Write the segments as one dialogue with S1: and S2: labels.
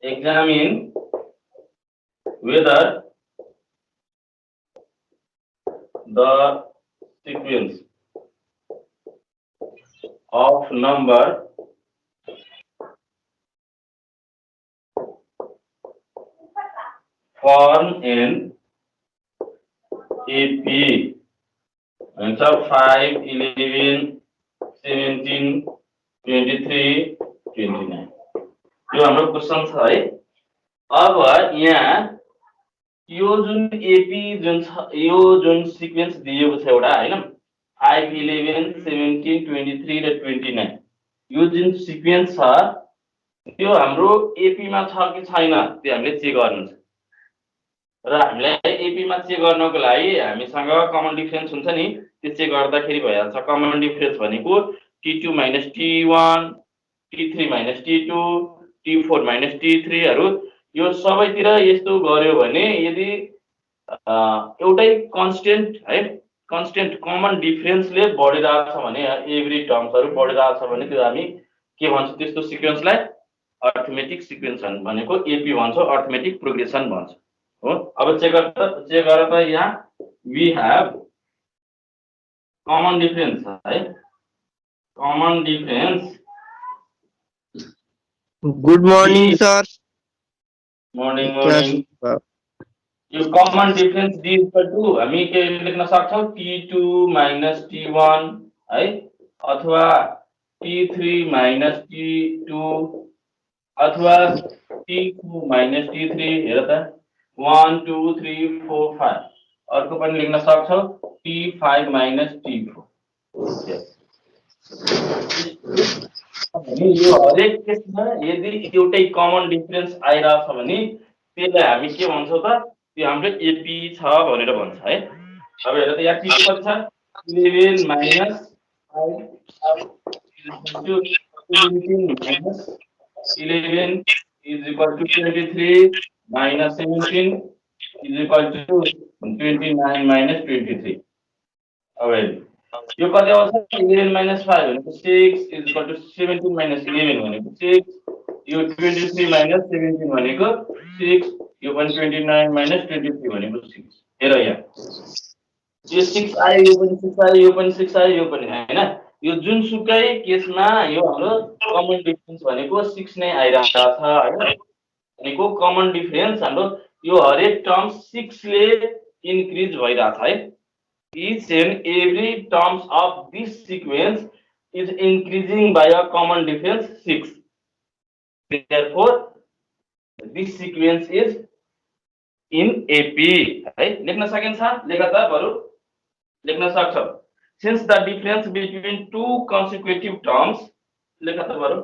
S1: examine whether the sequence of number form in AP and 5, 11, 17, 23, 29 यो हाम्रो question छ है। अब यहाँ यो जुन एपी जुन छ यो जुन सिक्वेन्स दिएको छ एउटा हैन 5, 11, 17, 23 र 29 यो जुन सिक्वेन्स छ त्यो हाम्रो एपी मा छ कि छैन त्यो हामीले चेक गर्नु छ। र हामीलाई एपी मा चेक गर्नको लागि हामीसँग कमन डिफरेन्स हुन्छ नि त्यो चेक गर्दाखेरि भइहाल्छ। कमन डिफरेन्स भनेको t2 - t1 t3 - t2 t4 - t3 हरु यो सबैतिर यस्तो गर्यो भने यदि एउटै कन्स्टेन्ट है कन्स्टेन्ट कमन डिफरेन्सले बढिरहेको छ भने एभ्री टर्म्सहरु बढिरहेको छ भने त्यो हामी के भन्छौं त्यस्तो सिक्वेन्सलाई अर्थमेटिक सिक्वेन्स भनेको एपी भन्छौं अर्थमेटिक प्रोग्रेसन भन्छ हो। अब चेक गर त यहाँ वी हैव कमन डिफरेन्स है common difference.
S2: Good morning sir.
S1: Morning morning. यो कमन डिफरेन्स d = हामी के लेख्न सक्छौं t2 - t1 है अथवा t3 - t2 अथवा t2 - t3 हेर त 1 2 3 4 5 अर्को पनि लेख्न सक्छौं t5 - t4 यो हरेक केसमा यदि एउटै कमन डिफरेन्स आइराछ भने त्यसलाई हामी के भन्छौं त त्यो हाम्रो एपी छ भनेर भन्छ है। अब हेर त यहाँ t कति छ 11 - 5 11 = 23 - 17 = 29 - 23। अब यो कति आउँछ 11 - 5 भनेको 6 = 17 - 11 भनेको 6 यो 23 - 17 भनेको 6 यो पनि 29 - 23 भनेको 6। हेर यहाँ यो 6 आयो यो पनि 6 आयो यो पनि 6 आयो यो पनि हैन यो जुन सुकै केसमा यो हाम्रो कमन डिफरेन्स भनेको 6 नै आइराछ हैन भनेको कमन डिफरेन्स हाम्रो यो हरेक टर्म 6 ले इन्क्रिज भइराछ है। Each and every terms of this sequence is increasing by a common difference 6. Therefore, this sequence is in AP. है लेख्न सकिन्छ लेख त बरु लेख्न सक्छौ। Since the difference between two consecutive terms लेख त बरु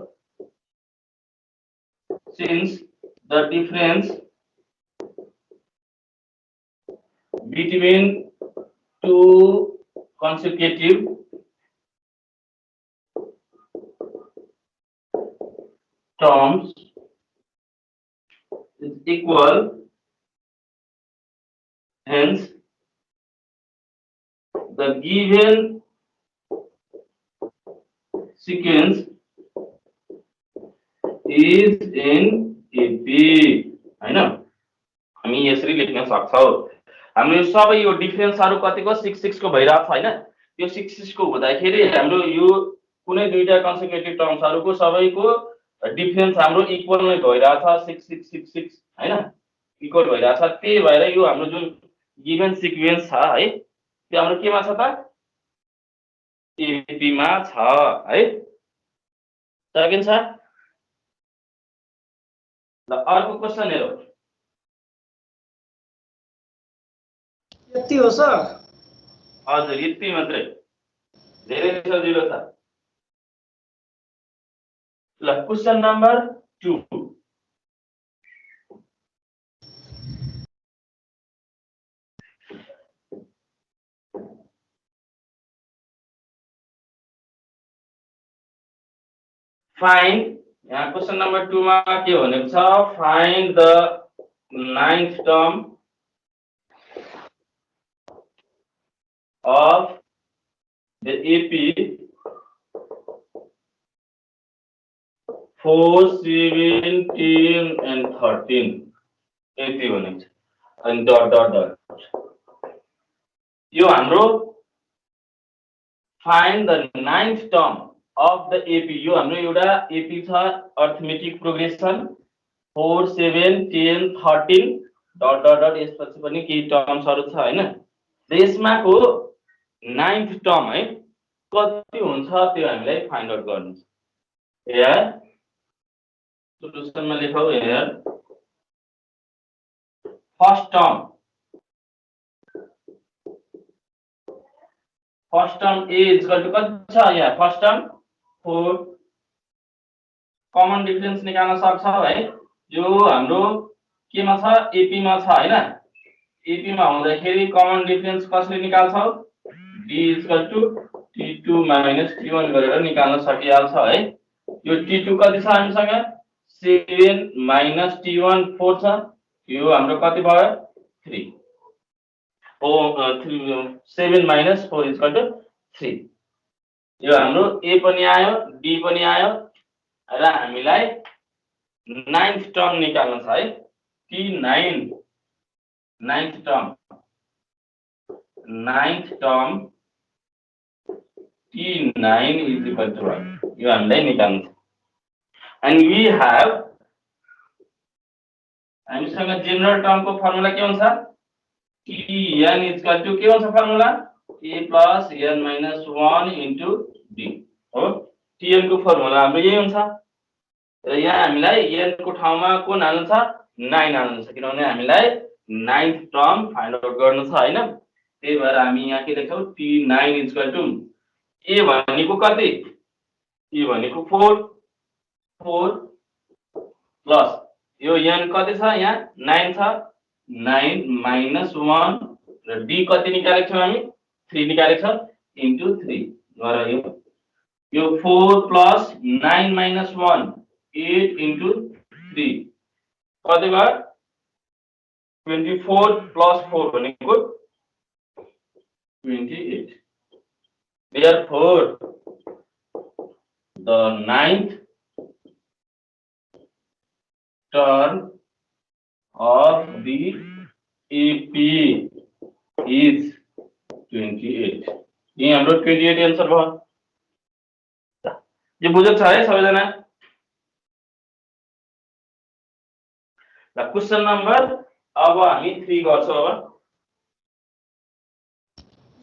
S1: since the difference between two consecutive terms is equal, hence the given sequence is in AP हैन हामी यसरी लेख्न सक्छौं। हाम्रो सबै यो डिफरेन्सहरु कतिको 6 6 को भइराछ हैन त्यो 6 6 को हुँदाखेरि हाम्रो यो कुनै दुईटा कन्सेक्युटिभ टर्म्सहरुको सबैको डिफरेन्स हाम्रो इक्वल नै भइराछ 6 6 6 6 हैन इक्वल भइराछ। त्यही भएर यो हाम्रो जुन गिवन सिक्वेन्स छ है त्यो हाम्रो केमा छ त एपी मा छ है। सकिन्छ। ल अर्को क्वेशन हेरौ।
S3: यति हो सर?
S1: हजुर यति मात्रै धेरै सजिलो छ। ल क्वेशन नम्बर 2 फाइन्ड यहाँ क्वेशन नम्बर 2 मा के भनेको छ find the 9th term of the AP 4 17 and 13 यति भनेको छ अनि डट डट डट यो हाम्रो find the ninth term of the AP यो हाम्रो एउटा AP छ arithmetic progression 4 7 10 13 dot dot dot यसपछि पनि केही टर्म्सहरु छ हैन यसमाको नाइन्थ टर्म है कति हुन्छ त्यो हामीलाई फाइन्ड आउट गर्नु छ यहाँ सोलुसनमा लेखौ यहाँ first term A is equal to कति छ यहाँ फर्स्ट टर्म 4 कमन डिफरेन्स निकाल्न सक्छौ है यो हाम्रो केमा छ एपी मा छ हैन एपी मा हुँदाखेरि कमन डिफरेन्स कसले निकाल्छौ d is equal to t2 minus t1 गरेर निकाल्न सकिहाल्छ है यो t2 कति छ हामीसँग 7 minus t1 4 छ यो हाम्रो कति भयो 3 7 minus 4 is equal to 3 यो हाम्रो a पनि आयो d पनि आयो र हामीलाई नाइन्थ टर्म निकाल्न छ है t9 ninth term t9 is equal to 1 यो हामीलाई निकाल्नु छ and we have हामीसँग जनरल टर्मको फर्मुला के हुन्छ Tn is equal to के हुन्छ formula a plus n minus 1 into d हो Tn को फर्मुला हाम्रो यही हुन्छ र यहाँ हामीलाई n को ठाउँमा कुन हाल्नु छ 9 हाल्नु छ किनभने हामीलाई नाइन्थ टर्म फाइन्ड आउट गर्नु छ हैन त्यही भएर हामी यहाँ के लेख्छौ T9 is equal to a भनेको कति a भनेको 4 प्लस यो n कति छ यहाँ 9 छ 9 minus 1 र d कति निकालेको छौ हामी 3 निकालेको छ into 3 गरेर यो 4 plus 9 minus 1 8 into 3 कति भयो 24 plus 4 भनेको 28 therefore the ninth term of the AP is 28 ये हाम्रो 28 आन्सर भयो यो बुझेको छ है सबैजना ल क्वेशन नम्बर अब हामी 3 गर्छौं अब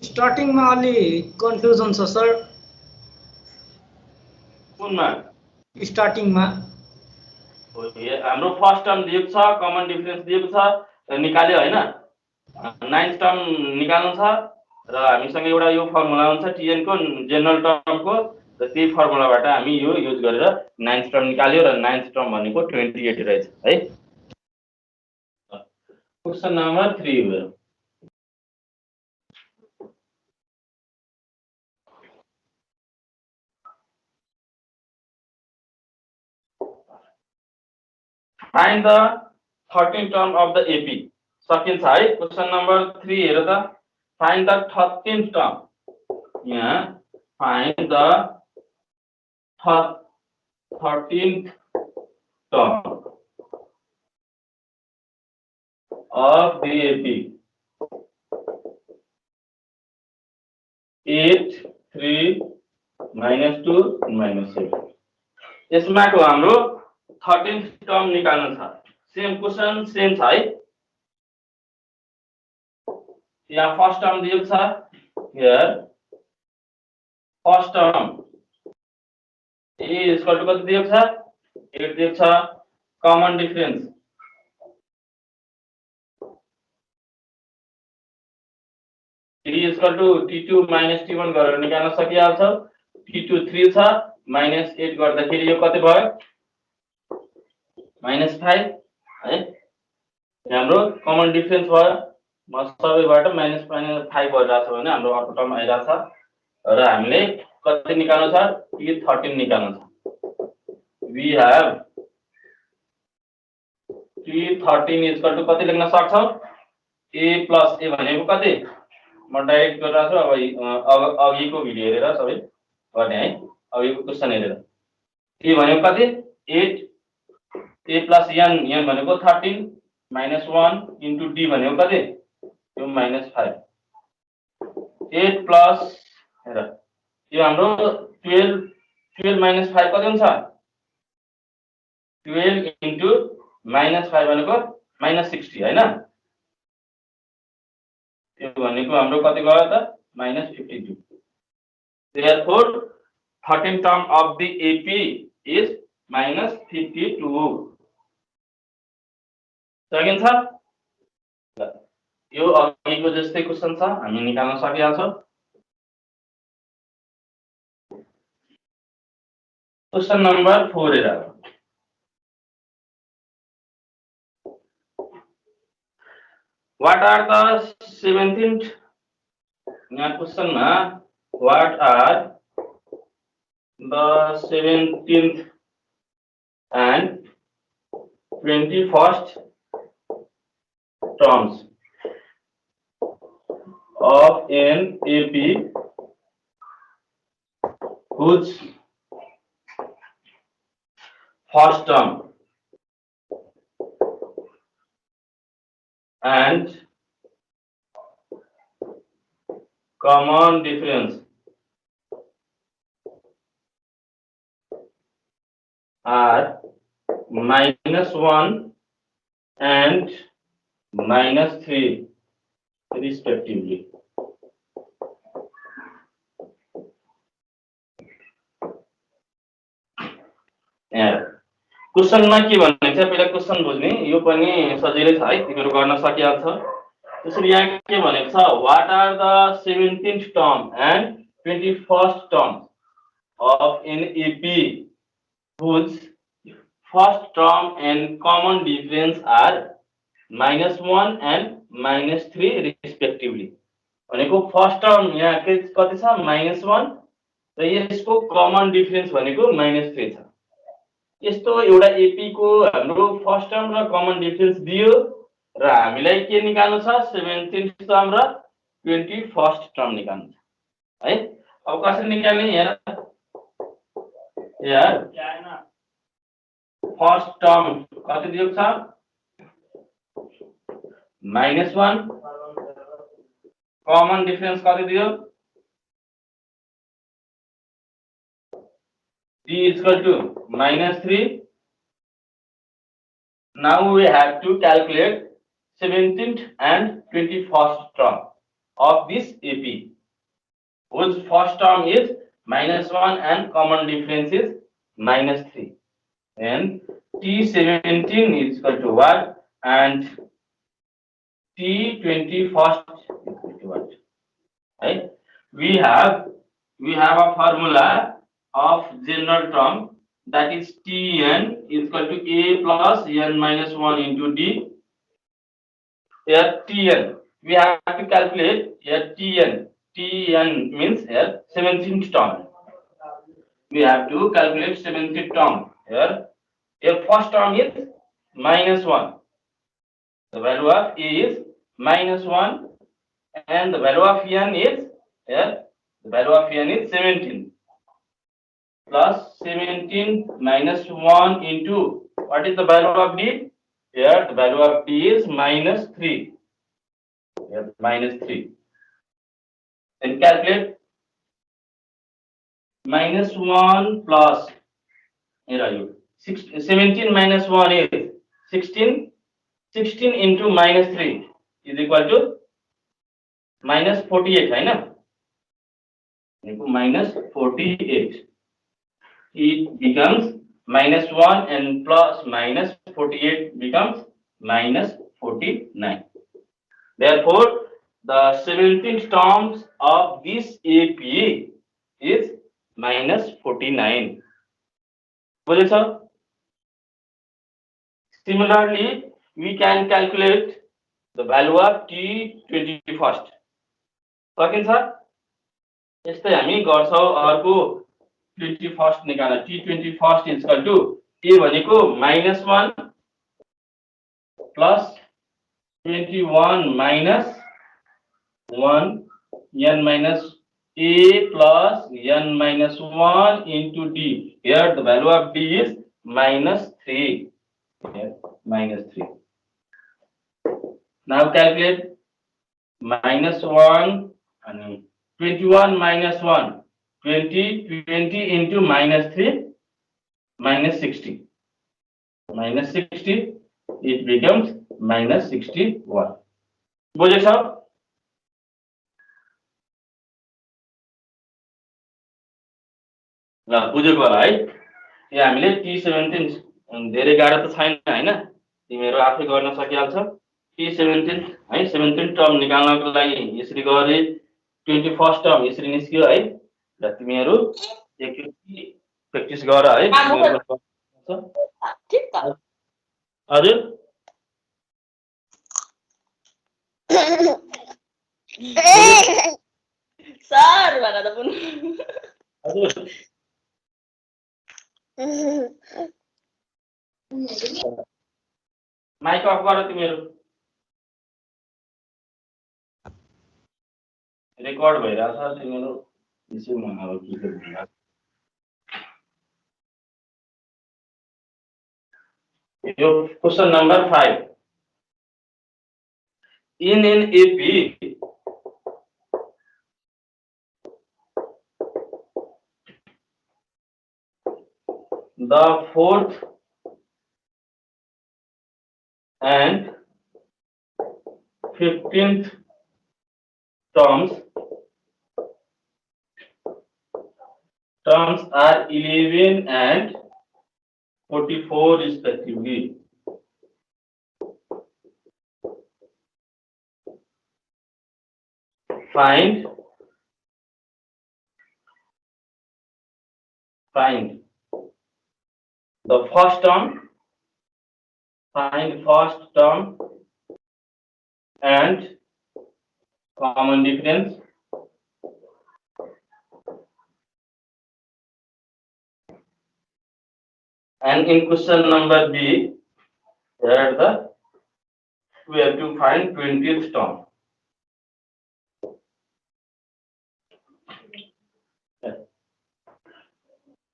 S3: स्टार्टिङ मा अलि कन्फ्युजन छ सर
S1: कुनमा
S3: स्टार्टिङ मा
S1: हाम्रो फर्स्ट टर्म दिएको छ कमन डिफरेन्स दिएको छ निकाल्यो हैन नाइन्थ टर्म निकाल्नु छ र हामीसँग एउटा यो फर्मुला हुन्छ टीएन को जनरल टर्म को र त्यही फर्मुलाबाट हामी यो युज गरेर नाइन्थ टर्म निकाल्यो र नाइन्थ टर्म भनेको 28 रहेछ है क्वेशन नम्बर 3 हो Find the 13th term of the AP. Second side, question number 3 here the find the 13th term. Yeah, find the 13th term of the AP. 8 3 minus 2 minus 7. यसमा को हाम्रो 13th term निकाल्नु छ same question same छ है यहाँ first term दिएको छ here first term a is equal to कति दिएको छ 8 दिएको छ common difference d is equal to t2 minus t1 गरेर निकाल्न सकिहाल्छ t2 3 छ minus 8 गर्दाखेरि यो कति भयो -5 है हाम्रो कमन डिफरेन्स भयो म सबैबाट -5 भइरहेछ भने हाम्रो अर्को टर्म आइरहेछ र हामीले कति निकाल्नु छ t13 निकाल्नु छ we have t13 is equal to कति लेख्न सक्छौ a plus a भनेको कति म डाइरेक्ट गरिरहेछु अब अघिको भिडियो हेरेर सबै गर्ने है अघिको क्वेशन हेरेर a भनेको कति 8 a plus n n भनेको 13 minus 1 into d भनेको कति यो minus 5 8 plus हेर यो हाम्रो 12 minus 5 कति हुन्छ 12 into minus 5 भनेको minus 60 हैन यो भनेको हाम्रो कति गयो त minus 52 therefore 13th term of the AP is minus 52 सकिन्छ यो अघिको जस्तै क्वेशन छ हामी निकाल्न सकिहाल्छौं क्वेशन नम्बर 4 हेर What are the 17th यहाँ क्वेशन मा what are the 17th and 21st terms of an AP whose first term and common difference are -1 and -3 respectively. क्वेशनमा के भनेको छ पहिला क्वेशन बुझ्ने यो पनि सजिलै छ है तिमीहरु गर्न सकिहाल्छ त्यसरी यहाँ के भनेको छ what are the 17th term and 21st term of an AP whose first term and common difference are -1 and -3 respectively भनेको फर्स्ट टर्म यहाँ के कति छ -1 र यसको कमन डिफरेन्स भनेको -3 छ यस्तो एउटा एपी को हाम्रो फर्स्ट टर्म र कमन डिफरेन्स दियो र हामीलाई के निकाल्नु छ 17th टर्म र 21st टर्म निकाल्नु छ है अब कसरी निकाल्ने हेर फर्स्ट टर्म कति दिएको छ -1 कमन डिफरेन्स कति दियो d is equal to -3 now we have to calculate 17th and 21st term of this AP whose first term is -1 and common difference is -3 and T17 is equal to what and T21st is equal to what right we have a formula of general term that is Tn is equal to a plus n minus 1 into d. Here Tn we have to calculate here Tn means here 17th term. We have to calculate 17th term. Here first term is -1. The value of a is -1 and the value of n is here the value of n is 17. Plus 17 minus 1 into what is the value of d? Here the value of d is -3. Here -3. Then calculate -1 plus here you 17 minus 1 is 16. 16 into -3 is equal to -48 है ना? -48. It becomes -1 and plus -48 becomes -49. Therefore, the 17th terms of this AP is -49. बुझेछ? Similarly, we can calculate the value of T21st. सकिन्छ? यस्तै हामी गर्छौं अर्को 21st निकाल्न T21st is equal to a भनेको -1 plus 21 minus 1 n minus a plus n minus 1 into d. Here the value of d is minus 3. Here, minus 3. Now calculate minus 1 and 21 minus 1. 20 into minus 3, minus 60. Minus 60, it becomes minus 61. बुझे सब? ल बुझेको होला है? यो हामीले T17 धेरै गाह्रो त छैन हैन? तिमीहरु आफै गर्न सकिहाल्छ। T17 है 17 टर्म निकाल्नको लागि यसरी गरे 21st टर्म यसरी निस्कियो है। र तिमीहरु एकचोटी प्र्याक्टिस गर है।
S4: ठीक त
S1: हजुर
S4: सर भन त पुन
S1: हजुर माइक अफ गर तिमीहरु रेकर्ड भइरहेछ तिमीहरु यसै म अब के गर्नु यो question number 5 in an AP the fourth and 15th terms are 11 and 44 respectively. Find the first term, find first term and common difference. And in question number B, here we have to find 20th term.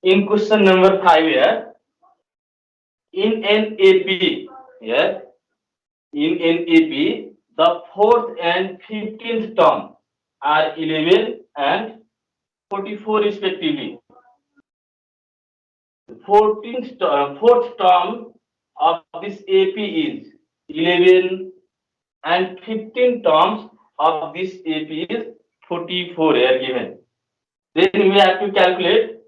S1: In question number 5 here, in an AP, here, in an AP, the 4th and 15th term are 11 and 44 respectively. The 4th term of this AP is 11 and 15 terms of this AP is 44 here given. Then we have to calculate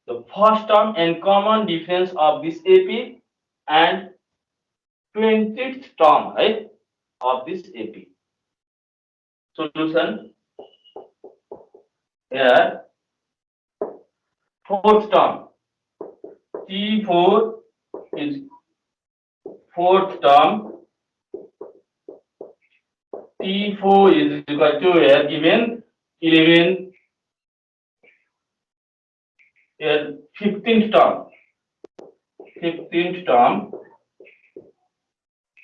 S1: the first term and common difference of this AP and 20th term, right, of this AP. Solution here, fourth term T4 is fourth term. T4 is equal to here given 11 here 15th term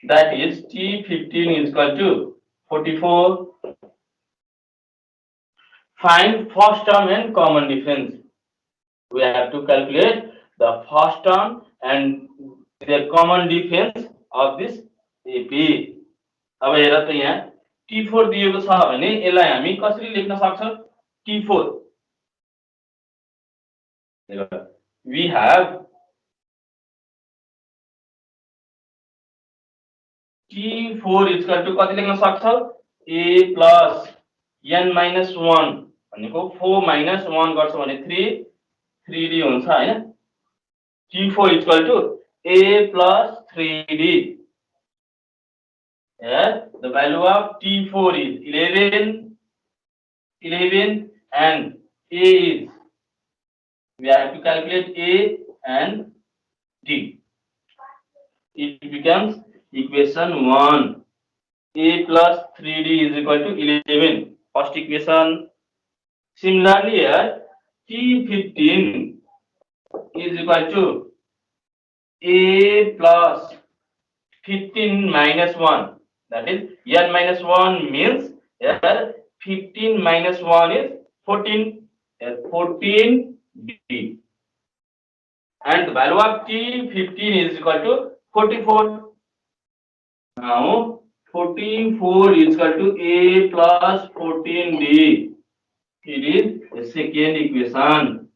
S1: that is T15 is equal to 44. Find first term and common difference. We have to calculate the first term and the common difference of this AP. अब हेर त यहाँ T4 दिएको छ भने यसलाई हामी कसरी लेख्न सक्छौं? T4 we have T4 is equal to कति लेख्न सक्छौ? A plus n minus 1 भनेको 4 minus 1 गर्छौ भने 3d हुन्छ हैन? T4 is equal to A plus 3d. Here the value of T4 is 11 and A is, we have to calculate A and D. It becomes equation 1. A plus 3d is equal to 11. First equation. Similarly here T15 is equal to A plus 15 minus 1. That is n minus 1 means here 15 minus 1 is 14. 14d. and the value of t 15 is equal to 44. Now 44 is equal to a plus 14d. It is the second equation.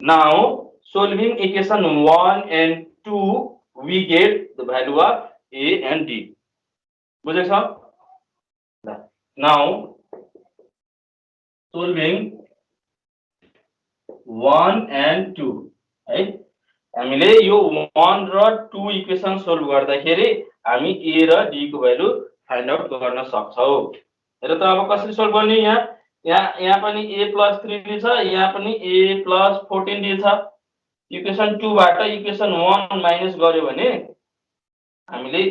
S1: Now solving equation 1 and 2, we get the value of a and d. बुझेको छ? Now solving 1 and 2, है हामीले यो 1 र 2 equation solve गर्दाखेरि हामी a र d को भ्यालु फाइन्ड आउट गर्न सक्छौं। हेर त अब कसरी सोल्भ गर्ने? यहाँ पनि a + 3d छ, यहाँ पनि a + 14d छ। इक्वेसन 2 बाट इक्वेसन 1 माइनस गर्यो भने हामीले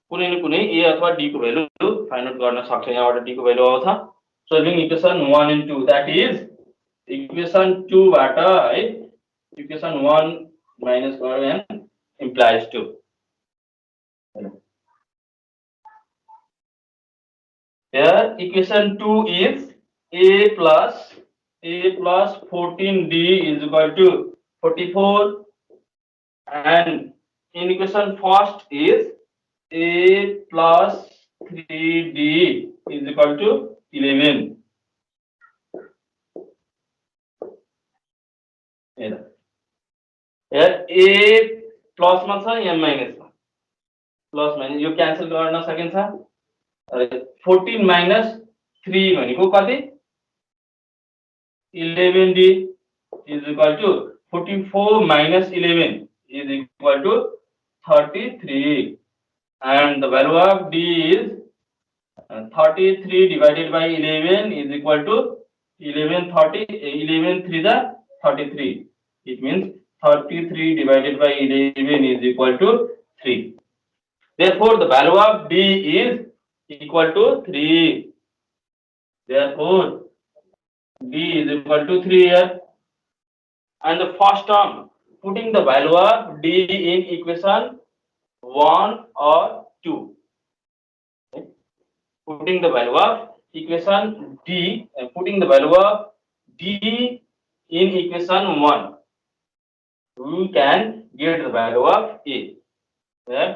S1: कुनै न कुनै a अथवा d को भ्यालु फाइन्ड आउट गर्न सक्छौं। यहाँबाट d को भ्यालु आउँछ। Solving equation 1 and 2, that is equation 2 बाट है equation 1 minus 1 and implies 2. Here equation 2 is a plus 14d is equal to 44, and in equation first is a plus 3d is equal to 11. Here a plus मा छ, यहाँ minus छ, plus minus यो cancel गर्न सकिन्छ। 14 minus 3 भनेको कति? 11d is equal to 44 minus 11 is equal to 33, and the value of d is 33 divided by 11 is equal to 11 3 the 33. It means 33 divided by 11 is equal to 3. Therefore, the value of d is equal to 3. Therefore, d is equal to 3 here. And the first term, putting the value of d in equation 1 or 2. Okay. Putting the value of equation d, putting the value of d in equation 1. We can get the value of a. Yeah.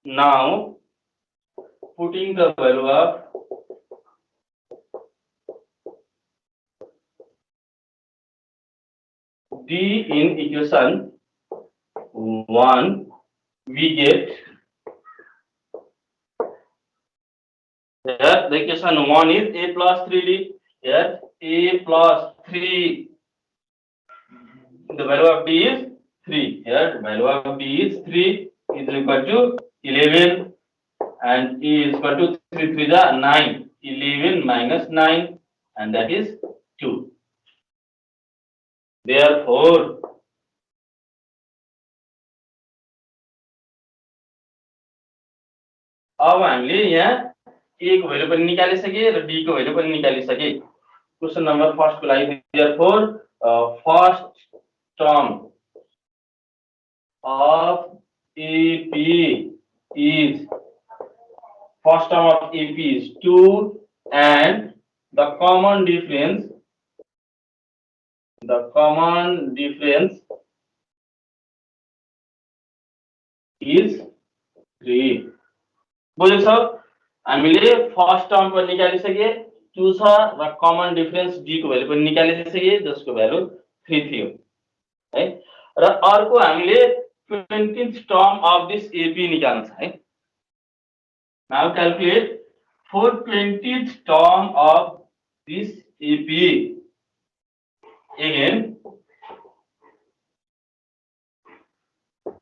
S1: Now, putting the value of d in equation 1, we get here the equation 1 is a plus 3d. Here a plus 3, the value of d is 3. Here the value of d is 3 is equal to 11, and e is equal to 3 3 the 9. 11 minus 9, and that is 2. Therefore, अब हामीले यहाँ a को value पनि निकालिसके र d को value पनि निकालिसके। Question number first को लागि therefore first term of AP is first term of AP is 2, and the common difference is 3. बुझेको छ? हामीले फर्स्ट टर्म पनि निकालिसके, 2 छ र कमन डिफरेन्स d को भ्यालु पनि निकालिसके जसको भ्यालु 3 थियो है। र अर्को हामीले 20th term of this AP निकाल्नु छ है। Now calculate for 20th term of this AP. Again,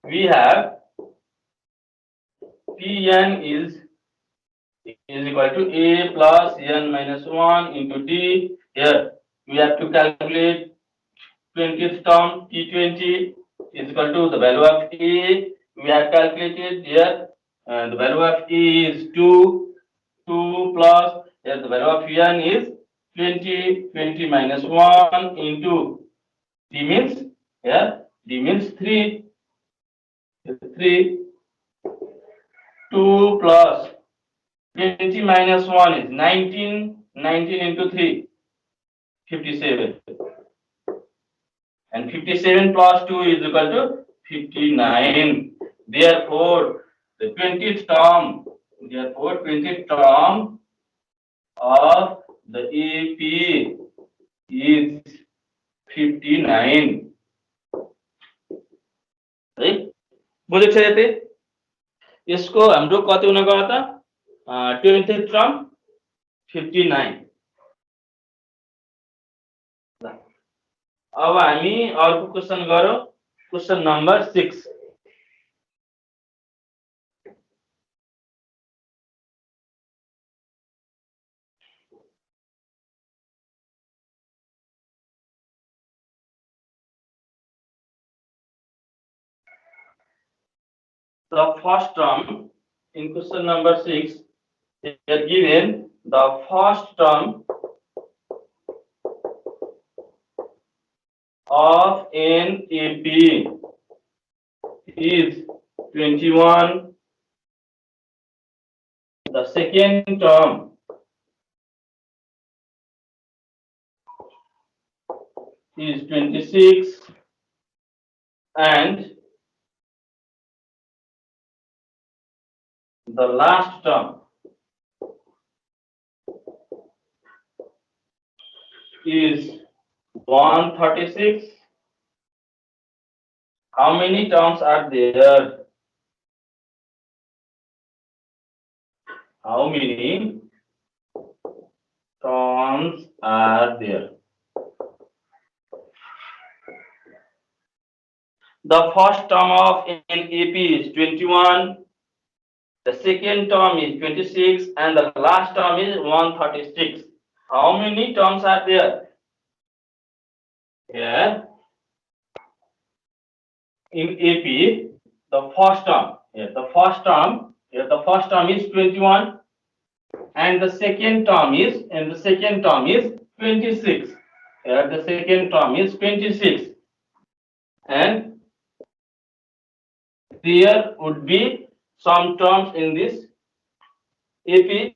S1: we have Pn is equal to a plus n minus 1 into d. Here we have to calculate 20th term, T20 is equal to the value of a. We have calculated here the value of a is 2 plus here the value of n is 20 minus 1 into d means here d means 3. 2 plus 20 minus 1 is 19. 19 into 3, 57. And 57 plus 2 is equal to 59. Therefore, the 20th term of the AP is 59. है बुझेको छ यति यसको हाम्रो कति हुन गयो त 20th टर्म 59. अब हामी अर्को क्वेशन गरौँ question number 6. The first term in question number 6 they are given the first term of an AP is 21. The second term is 26 and the last term is 136. How many terms are there? How many terms are there? The first term of an AP is 21. The second term is 26 and the last term is 136. How many terms are there? Here in AP, the first term is 21 and the second term is 26. Here the second term is 26 and there would be some terms in this AP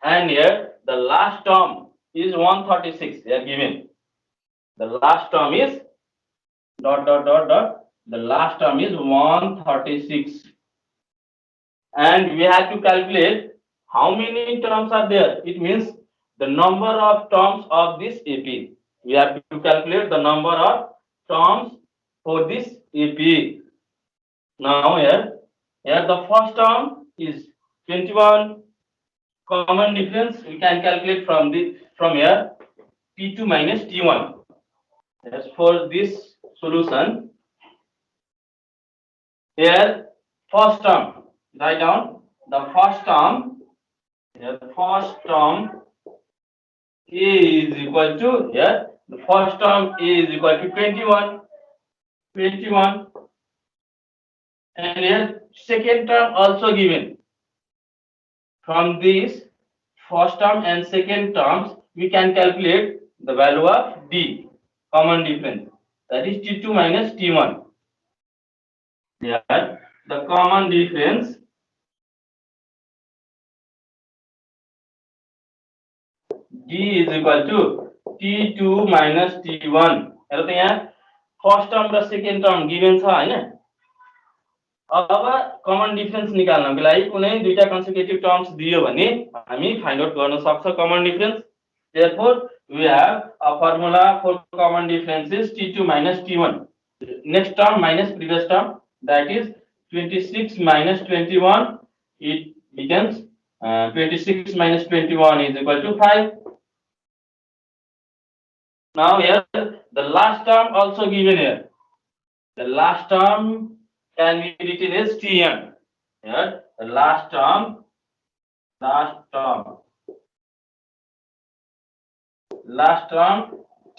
S1: and here the last term is 136. They are given. The last term is ... The last term is 136. And we have to calculate how many terms are there. It means the number of terms of this AP. We have to calculate the number of terms for this AP. Now here the first term is 21. Common difference we can calculate from here T2 minus T1. As for this solution, here first term, write down the first term. Here the first term is equal to the first term is equal to 21, and here second term also given. From this first term and second terms, we can calculate the value of D, common difference. That is T2 minus T1. Here the common difference D is equal to T2 minus T1. हेर्नु त यहाँ first term र second term given छ हैन. अब common difference निकाल्नको लागि कुनै दुईटा कन्सेक्युटिभ टर्म्स दियो भने हामी फाइन्ड आउट गर्न सक्छ common difference. Therefore we have a formula for common difference is T2 minus T1. Next term minus previous term, that is 26 minus 21. It becomes 26 minus 21 is equal to 5. Now here the last term also given here. The last term can be written as Tn. Here the last term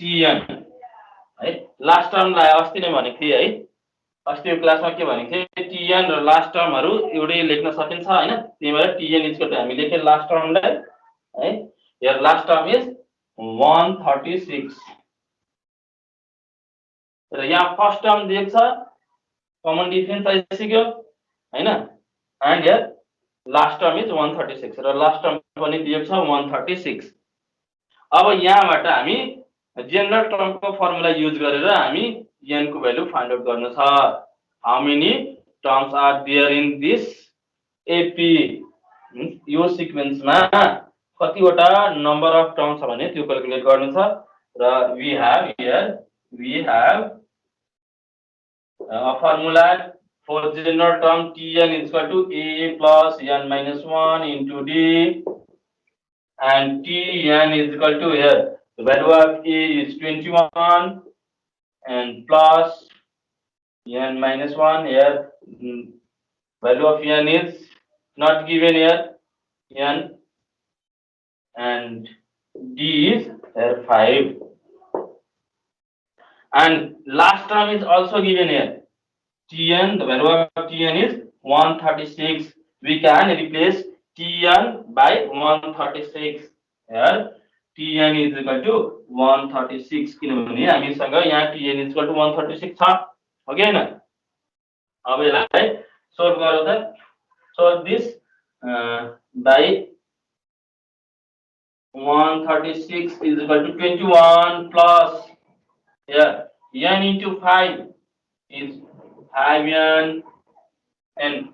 S1: Tn. है last टर्मलाई अस्ति नै भनेको थिए है. अस्तिको क्लासमा के भनेको थिए Tn र लास्ट टर्महरु एउटै लेख्न सकिन्छ हैन. त्यही भएर Tn इज इक्वल टु हामी लेखे लास्ट टर्मलाई है. here last term is 136. र यहाँ फर्स्ट टर्म दिएको छ कमन डिफरेन्स आइसक्यो हैन. and here last term is 136 र लास्ट टर्म पनि दिएको छ 136। अब यहाँबाट हामी जेनरल टर्मको फर्मुला युज गरेर हामी n को भ्यालु फाइन्ड आउट गर्नु छ। How many terms are there in this AP, यो सिक्वेन्समा कतिवटा नम्बर अफ टर्म छ भने त्यो क्याल्कुलेट गर्नु छ। र we have a formula for general term Tn is equal to A plus n minus 1 into D, and Tn is equal to here the value of A is 21 and plus n minus 1 here, value of n is not given here, n, and D is here 5, and last term is also given here. Tn, the value of Tn is 136. We can replace Tn by 136. Here Tn is equal to 136 किनभने हामीसँग यहाँ Tn is equal to 136 छ, हो कि हैन? अब यसलाई solve गरौँ त। So this by 136 is equal to 21 plus here n into 5 is 5n, and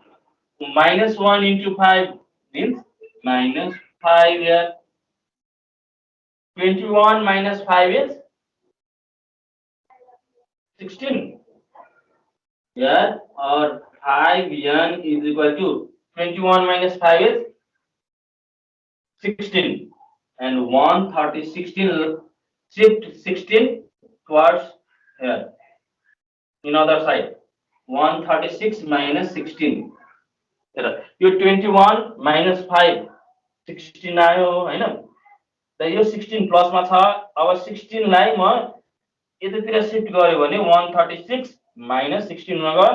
S1: minus 1 into 5 means minus 5 here. 21 minus 5 is 16 here, or 5n is equal to 21 minus 5 is 16, and 136 shift 16 towards here in other side, 136 minus 16 यो 21 minus 5 16 आयो हैन? र यो 16 plus मा छ। अब 16 लाई म यतातिर शिफ्ट गर्यो भने 136 minus 16 मा गयो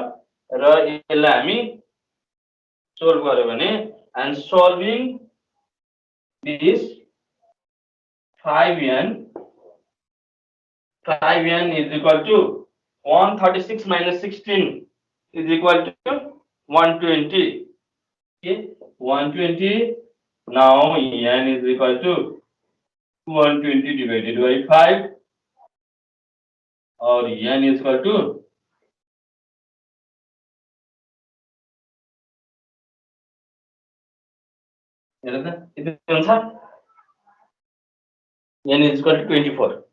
S1: र यसलाई हामी सोल्भ गर्यो भने, and solving this 5n is equal to 136 minus 16 is equal to 120. Okay, 120. Now n is equal to 120 divided by 5, or n is equal to n is equal to 24.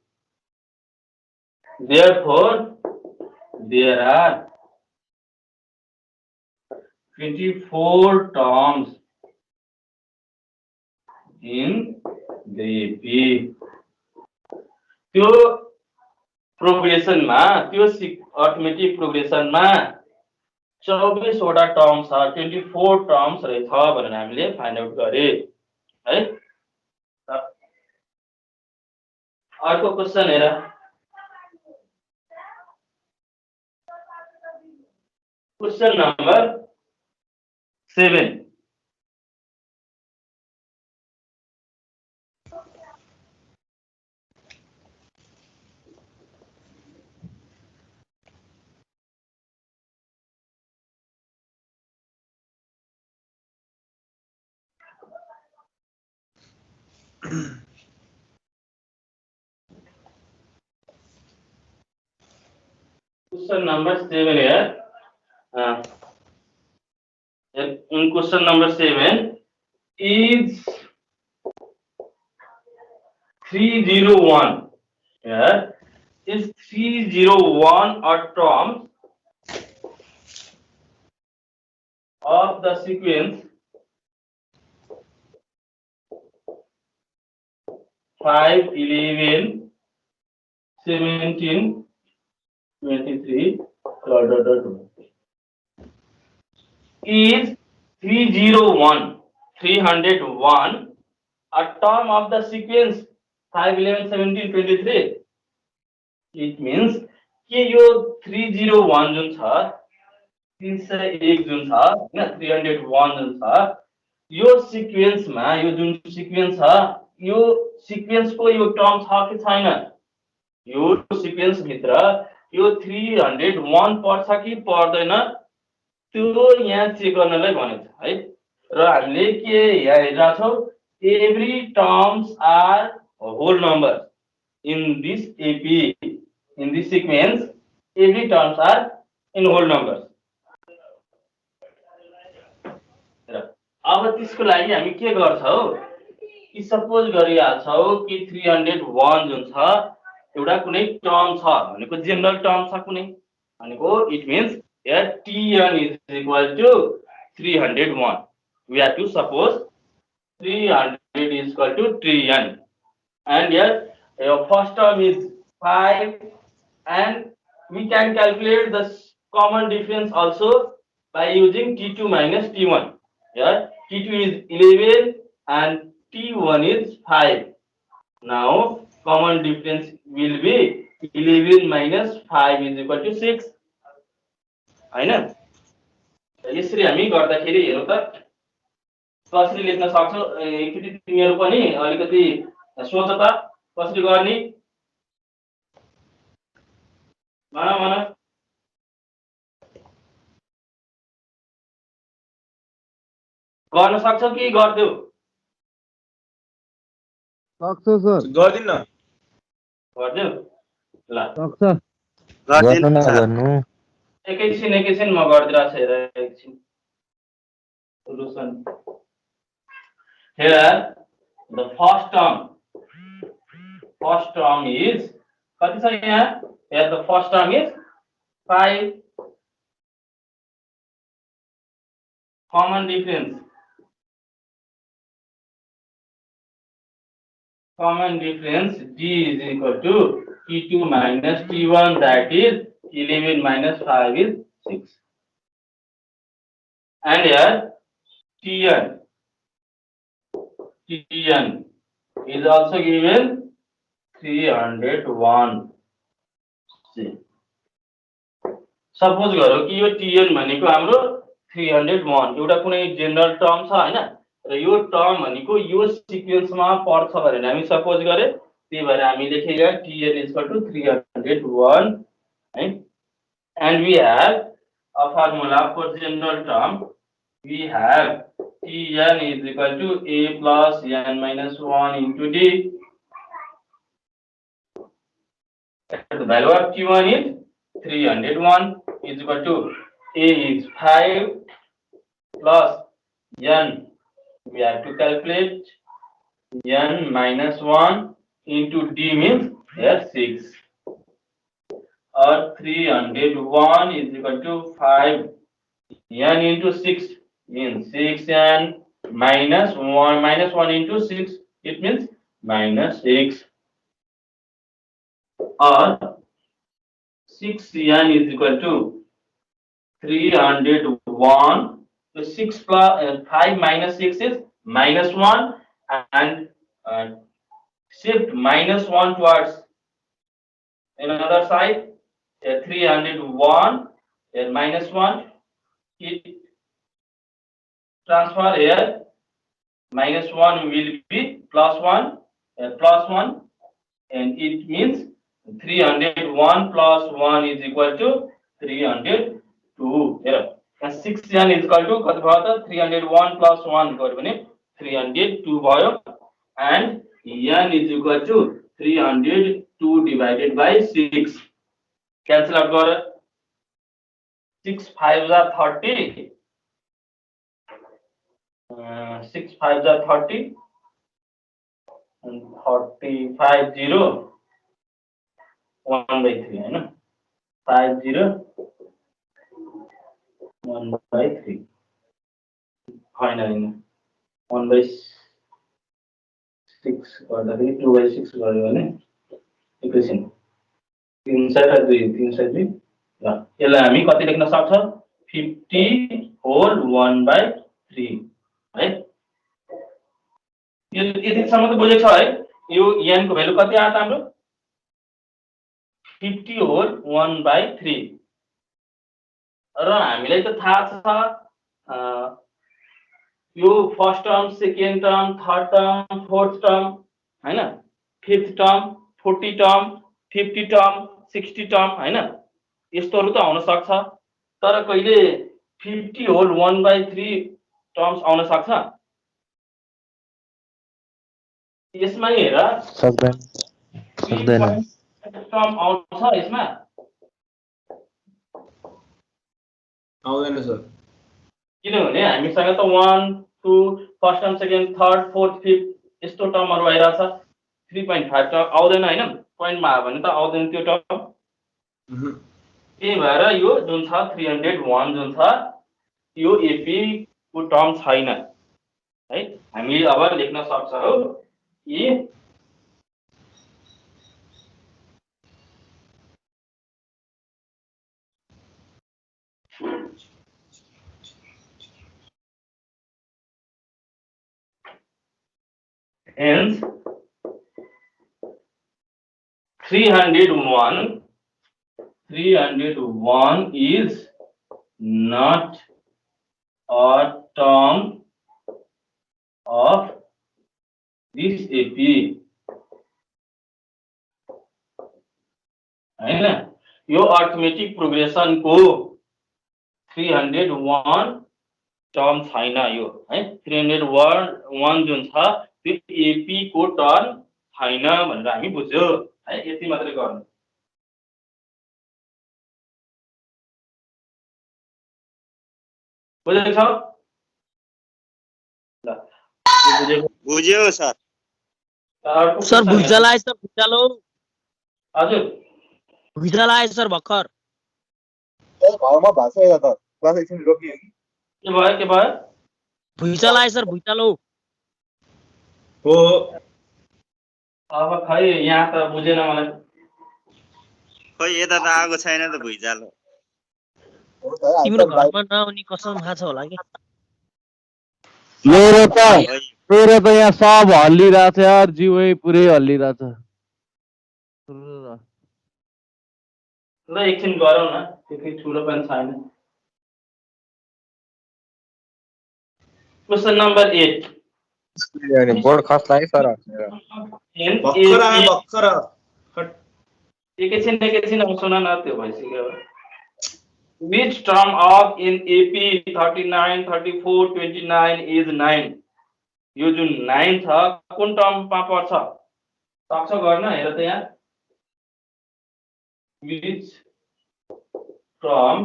S1: Therefore, there are 24 terms in the AP. त्यो progression मा, त्यो arithmetic progression मा 24 वटा terms छ, 24 terms रहेछ भनेर हामीले find out गरे है। अर्को क्वेशन हेर, question number 7। Question number 7 here. In question number 7, is 301 here, is 301 a term of the sequence 5, 11, 17, 23, is 301 a term of the sequence 5, 11, 17, 23? It means कि यो 301 जुन छ, 301 जुन छ हैन, 301 जुन छ, यो सिक्वेन्स मा यो जुन सिक्वेन्स छ, यो सिक्वेन्स को यो टर्म छ कि छैन? यो सिक्वेन्स भित्र यो 301 पर्छ कि पर्दैन त्यो यहाँ चेक गर्नलाई भनेको छ है। र हामीले के यहाँ हेरिरहेको छौँ, every terms are whole number in this AP, in this sequence every terms are in whole numbers. अब त्यसको लागि हामी के गर्छौँ कि सपोज गरिहाल्छौँ कि 301 जुन छ एउटा कुनै टर्म छ भनेको जेनरल टर्म छ कुनै भनेको it means here Tn is equal to 301. We have to suppose 300 is equal to Tn, and here your first term is 5, and we can calculate the common difference also by using T2 minus T1. Here T2 is 11 and T1 is 5. Now common difference will be 11 minus 5 is equal to 6. हैन, यसरी हामी गर्दाखेरि हेरौँ त कसरी लेख्न सक्छौ। एकचोटि तिमीहरू पनि अलिकति सोच त कसरी गर्ने। भन गर्न सक्छौ कि गर्दियौ?
S2: सक्छु सर,
S5: गर्दिन
S1: गर्दियौ ल,
S2: सक्छ
S5: गर्दिन
S2: गर्नु
S5: सर।
S2: नगर्नु।
S1: एकैछिन म गरिदिरहेको छु। हेर एकछिन solution. Here the first term is कति छ यहाँ? Here the first term is 5. Common difference D is equal to T2 minus T1, that is 11 minus 5 is 6. And here Tn is also given 301. Suppose गरौँ कि यो Tn भनेको हाम्रो 301 एउटा कुनै जेनरल टर्म छ हैन, र यो टर्म भनेको यो सिक्वेन्समा पर्छ भनेर हामी सपोज गरे। त्यही भएर हामी लेखेका Tn is equal to 301 है। And we have a formula for general term. We have Tn is equal to a plus n minus 1 into d. The value of T1 is 301 is equal to a is 5 plus n. We have to calculate n minus 1 into d means here 6. Or 301 is equal to 5 n into 6 means 6n minus 1 into 6, it means minus 6. Or 6n is equal to 301. So 6 plus 5 minus 6 is minus 1, and shift minus 1 towards another side. 301 minus 1, it transfer here, minus 1 will be plus 1, and it means 301 plus 1 is equal to 302. Here 6n is equal to कति भयो त? 301 plus 1 गर्यो भने 302 भयो, and n is equal to 302 divided by 6. Cancel out गर, 6 5s are 30, 6 5s are 30, and 35 0 1 by 3 है ना, 50 1 by 3 होइन 1 by 6 गर्दाखेरि 2 by 6 गर्यो भने एकैछिन 3 सय र 2 3 सय 2 ल, यसलाई हामी कति लेख्न सक्छ? 50 होल 1 by 3 है। यो यतिसम्म त बुझेको छ है। यो n को भ्यालु कति आयो त हाम्रो? 50 होल 1 by 3। र हामीलाई त थाहा छ यो first term, second term, third term, fourth term हैन, fifth term, 40 term, 50 term, 60 term हैन, यस्तोहरु त आउन सक्छ। तर कहिले 50 होल 1 by 3 टर्म्स आउन सक्छ यसमा हेर
S2: सक्दैन
S1: 3 टर्म आउँछ यसमा
S5: आउँदैन सर
S1: किनभने हामीसँग त 1 2 first term second third fourth fifth यस्तो टर्महरु आइराछ 3.5 टर्म आउँदैन हैन पोइन्टमा आयो भने त आउँदैन त्यो टर्म त्यही भएर यो जुन छ 301 जुन छ यो एपी को टर्म छैन है हामी अब लेख्न सक्छौं कि hence 301 is not a term of this AP हैन यो अर्थमेटिक प्रोग्रेसन को 301 टर्म छैन यो है 301 जुन छ त्यो एपी को टर्म छैन भनेर हामी बुझ्यो है यति मात्रै गर्नु बुझेको छ ल
S6: बुझ्यो सर
S7: सर भुइँचालो आयो सर भुइँचालो
S1: हजुर
S7: भुइँचालो आयो सर भर्खर
S8: घरमा भएको छ यता त क्लास एकछिन रोकियो कि
S1: के भयो
S7: भुइँचालो आयो सर भुइँचालो
S5: हो
S1: अब खै यहाँ त बुझेन मलाई
S6: खोइ यता त आएको छैन त भुइँचालो
S8: हो त
S7: तिम्रो घरमा नआउने कसम थाहा छ होला कि
S2: मेरो त यहाँ सब हल्लिरहेछ यार जिउै पुरै हल्लिरहेछ
S1: ल एकछिन गरौँ न त्यति ठुलो पनि छैन क्वेशन नम्बर 8
S8: अनि बोर्ड खस लाग्यो सर
S5: भर्खर आयो भर्खर
S1: एकैछिन अब सुन न त्यो भइसक्यो which term of in AP 39 34 29 is 9 यो जुन 9 छ कुन टर्ममा पर्छ सक्छ गर्न हेर त यहाँ which term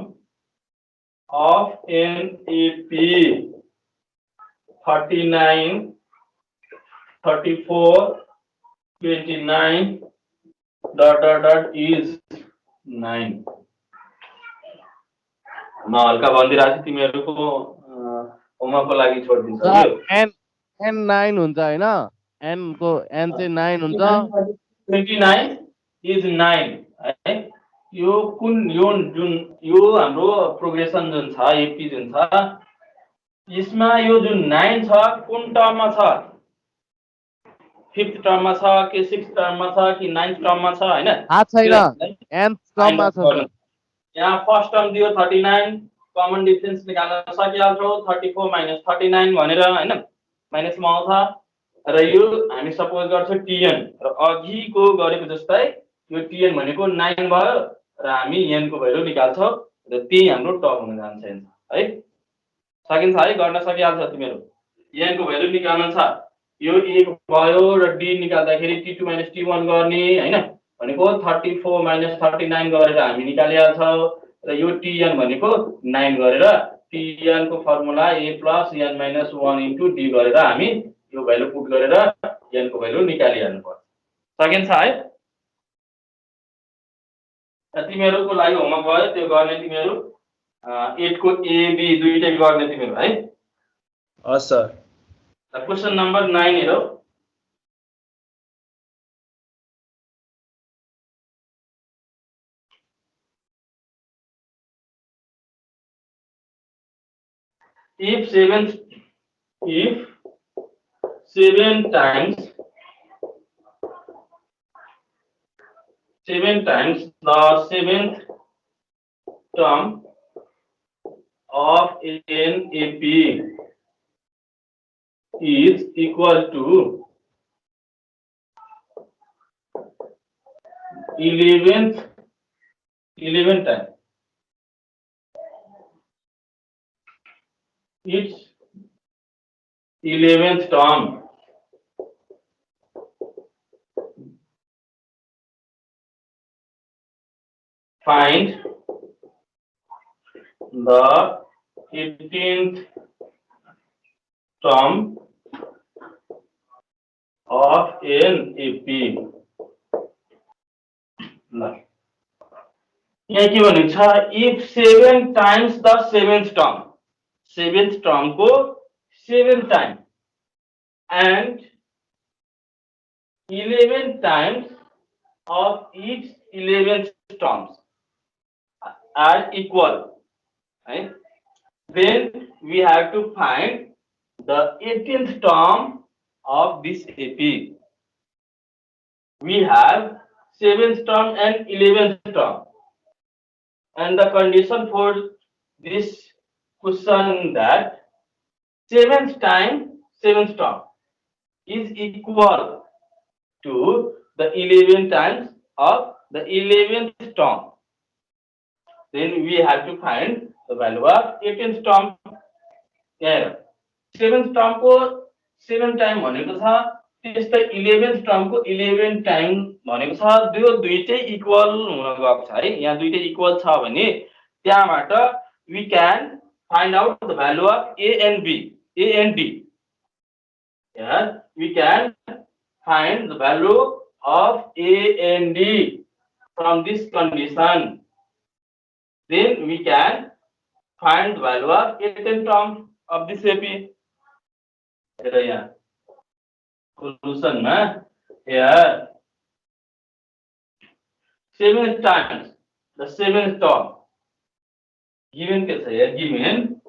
S1: of in AP 39 34 29 ... is 9 म हल्का भनिदिरहेको छु तिमीहरूको होमवर्कको लागि छोडिदिन्छु
S2: n 9 हुन्छ हैन n को n चाहिँ 9 हुन्छ
S1: 29 is 9 है यो कुन यो हाम्रो प्रोग्रेसन जुन छ एपी जुन छ यसमा यो जुन 9 छ कुन टर्ममा छ 5th टर्ममा छ कि 6th टर्ममा छ कि 9th टर्ममा छ हैन
S2: थाहा छैन nth टर्ममा छ
S1: यहाँ फर्स्ट टर्म दियो 39 कमन डिफरेन्स निकाल्न सकिहाल्छौ 34 माइनस 39 भनेर हैन माइनसमा आउँछ र यो हामी सपोज गर्छौं tn र अघिको गरेको जस्तै यो tn भनेको 9 भयो र हामी n को भ्यालु निकाल्छौं र त्यही हाम्रो टर्म हुन जान्छ है सकिन्छ है गर्न सकिहाल्छ तिमीहरु n को भ्यालु निकाल्न छ यो 1 भयो र d निकाल्दाखेरि t2 t1 गर्ने हैन भनेको 34 39 गरेर हामी निकालिहाल्छौं र यो tn भनेको 9 गरेर tn को फर्मुला a n - 1 * d गरेर हामी यो भ्यालु पुट गरेर n को भ्यालु निकालिहाल्नु पर्छ सकिन्छ है तिमीहरुको लागि होमवर्क भयो त्यो गर्ने तिमीहरु 8 को a b दुईटै गर्ने तिमीहरु है
S5: हस् सर
S1: क्वेशन नम्बर 9 हेरौ if 7 times the 7th term of an AP is equal to 11 times its 11th term. Find the 18th term of an AP. यहाँ के भनेको छ if 7 times the 7th term, 7th term को 7 time and 11 times of each 11th terms are equal, right? Then we have to find the 18th term of this AP. We have 7th term and 11th term, and the condition for this question that 7th time 7th term is equal to the 11 times of the 11th term. Then we have to find the value of 18th term. Here 7th term को 7 time भनेको छ, त्यस्तै 11th term को 11 time भनेको छ। यो दुईटै equal हुन गएको छ है। यहाँ दुईटै इक्वल छ भने त्यहाँबाट we can find out the value of A and B, A and D. Here we can find the value of A and D from this condition. Then we can find the value of 18th term of this AP. Here solution na here 7 times the 7th term given के छ here given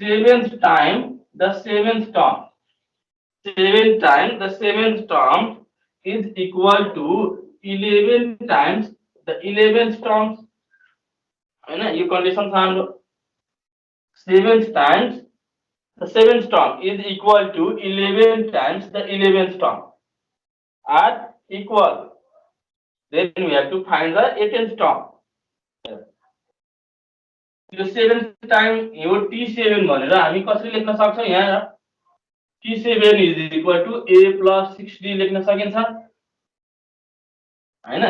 S1: 7th time the 7th term, 7 times the 7th term is equal to 11 times the 11th terms, है ना? ये condition था हम लोग 7 times the 7th term is equal to 11 times the 11th term are equal. Then we have to find the 18th term. यो 7th time यो T7 भनेर हामी कसरी लेख्न सक्छौं? यहाँ T7 is equal to A plus 6D लेख्न सकिन्छ हैन?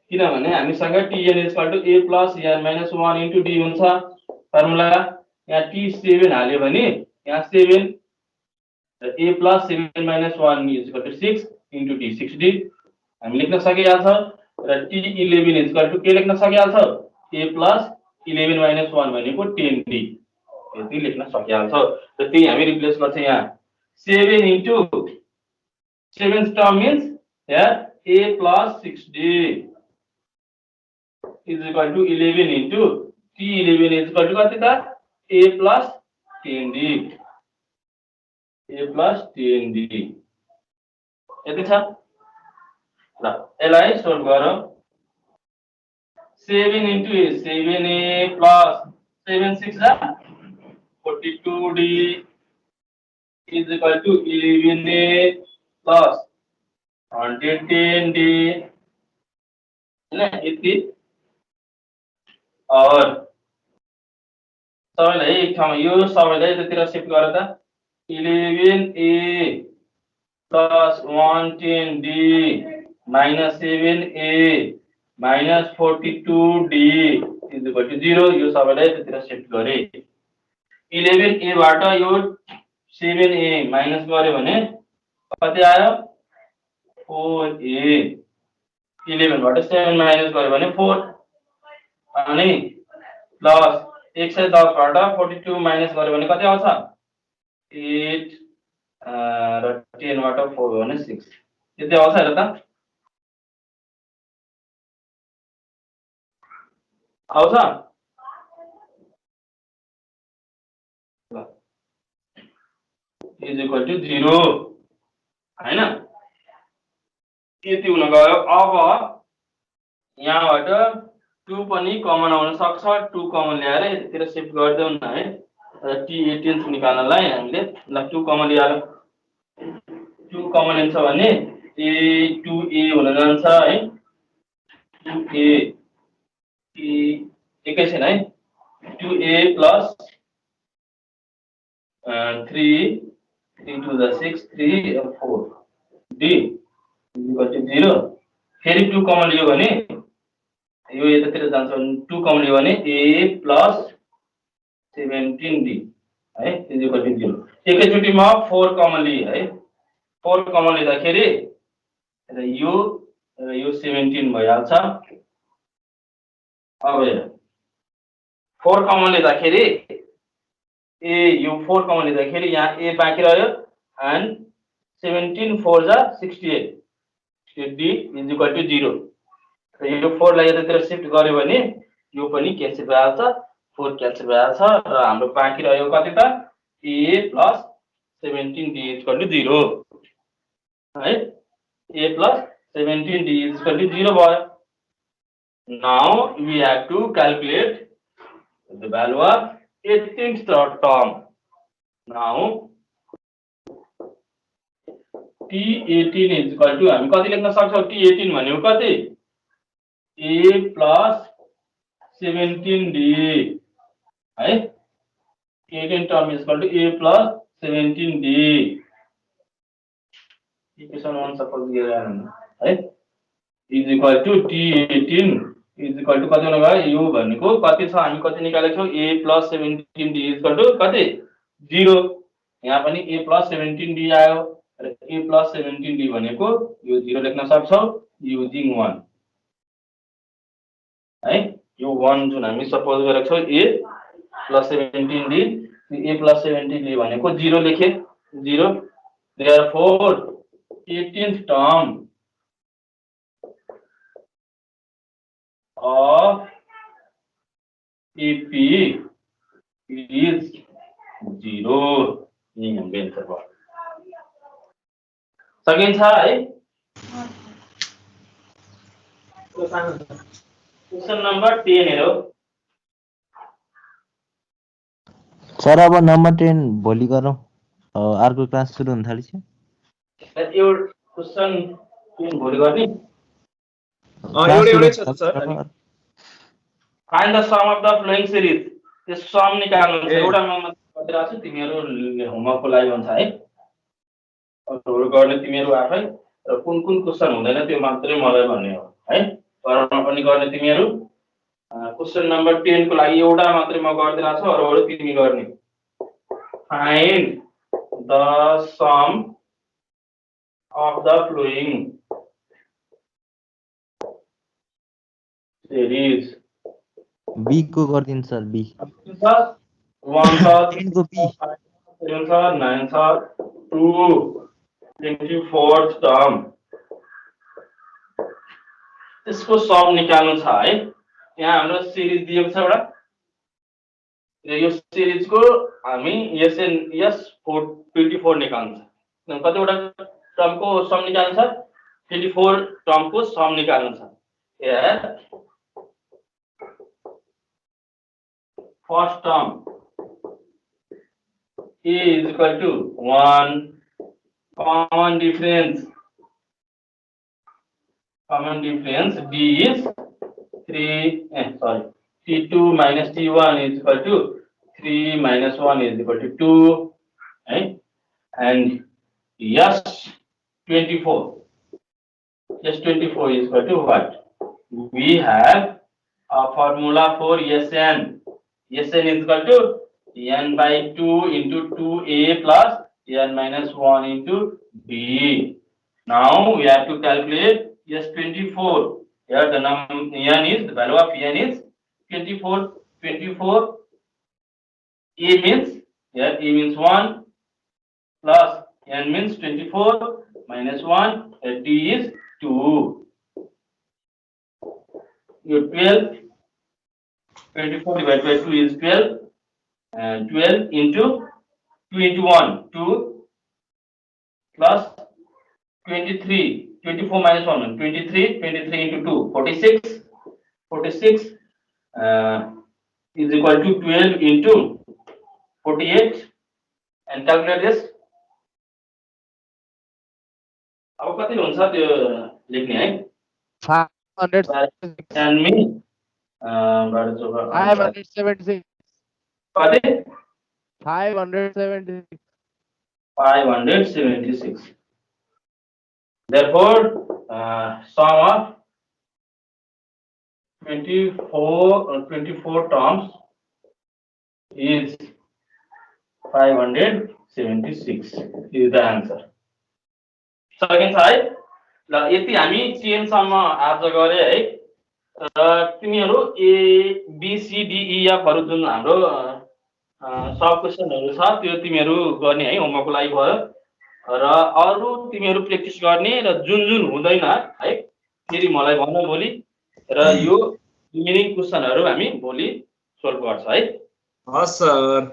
S1: किनभने हामीसँग Tn is equal to A plus n minus 1 into D हुन्छ फर्मुला। यहाँ T7 हाल्यो भने यहाँ 7 A plus 7 minus 1 is equal to 6 into D 6D हामी लेख्न सकिहाल्छ र T11 is equal to के लेख्न सकिहाल्छ? A plus 11 minus 1 भनेको 10D यति लेख्न सकिहाल्छ र त्यही हामी रिप्लेस गर्छ यहाँ 7 into 7th term means here A plus 6D is equal to 11 into T11 is equal to कति त? A plus 10D, A plus 10D यति छ ल। यसलाई सोल्भ गरौँ। 7 into A, 7A plus 7 6 42D is equal to 11A plus 110D है यति। और सबैलाई एक ठाउँमा यो सबैलाई यतातिर शिफ्ट गर त 11A plus 110D minus 7A minus 42D is equal to 0 यो सबैलाई यतातिर शिफ्ट गरे। 11A बाट यो 7A माइनस गर्यो भने कति आयो? 4A। 11 बाट 7 माइनस गर्यो भने 4 अनि प्लस 110 बाट 42 माइनस गर्यो भने कति आउँछ? 8 र 10 बाट 4 भने 6 यति आउँछ हेर त आउँछ ल इज इक्वल टु 0 हैन यति हुन गयो। अब यहाँबाट 2 पनि कमन आउन सक्छ 2 कमन ल्याएर यतितिर शिफ्ट गर्दै हुन है र T18 निकाल्नलाई हामीले ल 2 कमन ल्याएर 2 कमन लिन्छ भने A 2A हुन जान्छ है 2A एकैछिन है 2A plus 3 to the 6 3 4 d is equal to 0 फेरि 2 कमन लियो भने यो यतातिर जान्छ भने 2 कमन लियो भने a plus 17d है is equal to 0 एकैचोटीमा 4 कमन लिए है 4 कमन लिँदाखेरि र यो 17 भइहाल्छ अब हेर 4 कमन लिँदाखेरि a यो 4 कमन लिँदाखेरि यहाँ a बाँकी रह्यो and 17 4 जा 68 d is equal to 0 र यो 4 लाई यतातिर शिफ्ट गर्यो भने यो पनि क्यान्सल भइहाल्छ 4 क्यान्सल भइहाल्छ र हाम्रो बाँकी रह्यो कति त a plus 17d is equal to 0 है a plus 17d is equal to 0 भयो now we have to calculate the value of 18th term now t18 is equal to हामी कति लेख्न सक्छौं t18 भनेको कति a plus 17d है 18 term is equal to a plus 17d equation 1 suppose गरेर है is equal to t18 is equal to कति हुन गयो यो भनेको कति छ हामी कति निकालेको छौ a plus 17d is equal to कति 0 यहाँ पनि a plus 17d आयो र a plus 17d भनेको यो 0 लेख्न सक्छौ using 1 है यो 1 जुन हामी सपोज गरेको छौ a plus 17d a plus 17d भनेको 0 लेखे 0 therefore 18th term of AP is 0 यही हाम्रो आन्सर भयो सकिन्छ है क्वेशन नम्बर 10 हेरौ
S2: सर अब नम्बर 10 भोलि गरौँ अर्को क्लास सुरु हुन थालिछ
S1: यो क्वेशन 10 भोलि गर्ने
S5: एउटै छ sir
S1: find the sum of the following series this sum निकाल्नु छ एउटा म गरिरहेको छु तिमीहरु होमवर्कको लागि हुन्छ है अरूहरु गर्ने तिमीहरु आफै र कुन कुन क्वेशन हुँदैन त्यो मात्रै मलाई भन्ने हो है गराउन पनि गर्ने तिमीहरु क्वेशन नम्बर 10 को लागि एउटा मात्रै म गरिदिरहेको छु अरूहरु तिमी गर्ने find the sum of the following series
S2: B को गर्दिन सर बी
S1: 1 छ
S2: 10 को बी
S1: 7 छ 9 छ 2 24th टर्म त्यसको सम निकाल्नु छ है यहाँ हाम्रो सिरिज दिएको छ एउटा र यो सिरिजको हामी एसएन एस 24 निकाल्नु छ कतिवटा टर्मको सम निकाल्नु छ 24 टर्मको सम निकाल्नु छ here first term a is equal to 1 common difference d is t2 minus t1 is equal to 3 minus 1 is equal to 2 right? And yes 24 is equal to what we have a formula for Sn is equal to n by 2 into 2a plus n minus 1 into b. Now we have to calculate S24. Here the n is the value of n is 24. 24 a means here a means 1 plus n means 24 minus 1 d is 2. You 12 24 divided by 2 is 12 and 12 into 2 into 1 2 plus 23 24 minus 1 23 into 2 46 is equal to 12 into 48 and calculate this अब कति हुन्छ त्यो लेख्ने है
S2: 500
S1: and me
S2: 576
S1: कति
S9: 576.
S1: 576. Therefore, sum of 24 terms is 576 is the answer. Second side, ल यति हामी 10 सम्म आज गरे है र तिमीहरू A B C D E F हरू जुन हाम्रो सब क्वेशनहरु छ त्यो तिमीहरू गर्ने है होमवर्कको लागि भयो र अरु तिमीहरू प्र्याक्टिस गर्ने र जुन जुन हुँदैन है फेरि मलाई भन भोलि र यो रिमेनिङ क्वेशनहरु हामी भोलि सोल्भ गर्छ है
S5: हस् सर